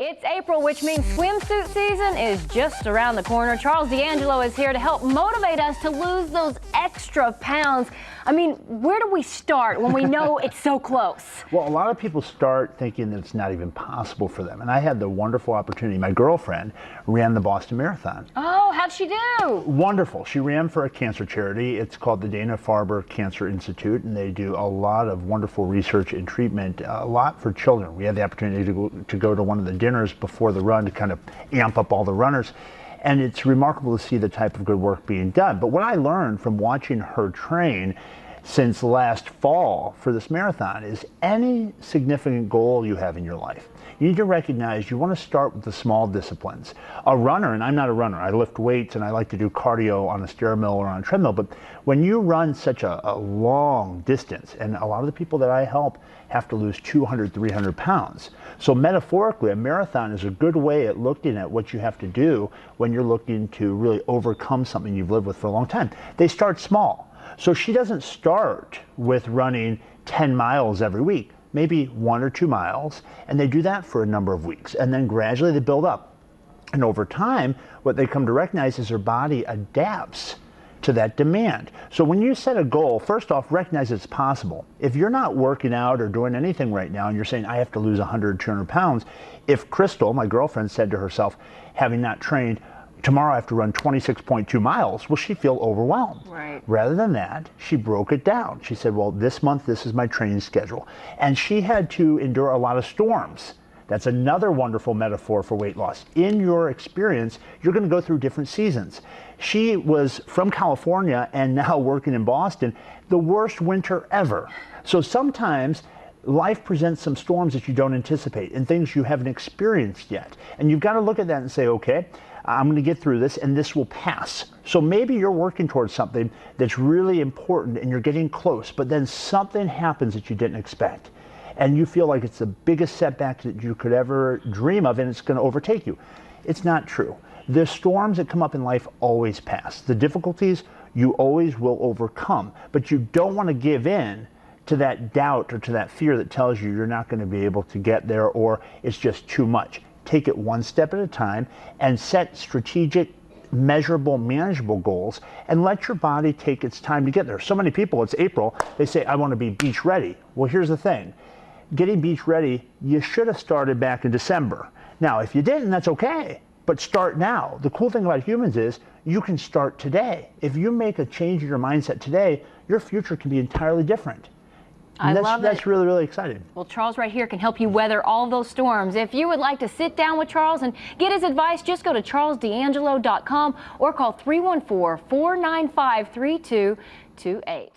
It's April, which means swimsuit season is just around the corner. Charles D'Angelo is here to help motivate us to lose those extra pounds. I mean, where do we start when we know it's so close? Well, a lot of people start thinking that it's not even possible for them. And I had the wonderful opportunity. My girlfriend ran the Boston Marathon. Oh, how'd she do? Wonderful. She ran for a cancer charity. It's called the Dana-Farber Cancer Institute, and they do a lot of wonderful research and treatment, a lot for children. We had the opportunity to go to one of the dinners before the run to kind of amp up all the runners. And it's remarkable to see the type of good work being done. But what I learned from watching her train since last fall for this marathon is any significant goal you have in your life, you need to recognize you want to start with the small disciplines. A runner, and I'm not a runner, I lift weights and I like to do cardio on a stair mill or on a treadmill, but when you run such a long distance, and a lot of the people that I help have to lose 200, 300 pounds. So metaphorically, a marathon is a good way at looking at what you have to do when you're looking to really overcome something you've lived with for a long time. They start small. So she doesn't start with running 10 miles every week, maybe 1 or 2 miles, and they do that for a number of weeks, and then gradually they build up. And over time, what they come to recognize is their body adapts to that demand. So when you set a goal, first off, recognize it's possible. If you're not working out or doing anything right now and you're saying, I have to lose 100, 200 pounds, if Crystal, my girlfriend, said to herself, having not trained, tomorrow I have to run 26.2 miles, will she feel overwhelmed? Right. Rather than that, she broke it down. She said, well, this month, this is my training schedule. And she had to endure a lot of storms. That's another wonderful metaphor for weight loss. In your experience, you're going to go through different seasons. She was from California and now working in Boston, the worst winter ever. So sometimes life presents some storms that you don't anticipate and things you haven't experienced yet. And you've got to look at that and say, okay, I'm going to get through this and this will pass. So maybe you're working towards something that's really important and you're getting close, but then something happens that you didn't expect. And you feel like it's the biggest setback that you could ever dream of and it's going to overtake you. It's not true. The storms that come up in life always pass. The difficulties you always will overcome, but you don't want to give in to that doubt or to that fear that tells you you're not going to be able to get there or it's just too much. Take it one step at a time and set strategic, measurable, manageable goals and let your body take its time to get there. So many people, it's April, they say, I want to be beach ready. Well, here's the thing. Getting beach ready, you should have started back in December. Now, if you didn't, that's okay, but start now. The cool thing about humans is you can start today. If you make a change in your mindset today, your future can be entirely different. I love it. That's really, really exciting. Well, Charles right here can help you weather all those storms. If you would like to sit down with Charles and get his advice, just go to charlesdangelo.com or call 314-495-3228.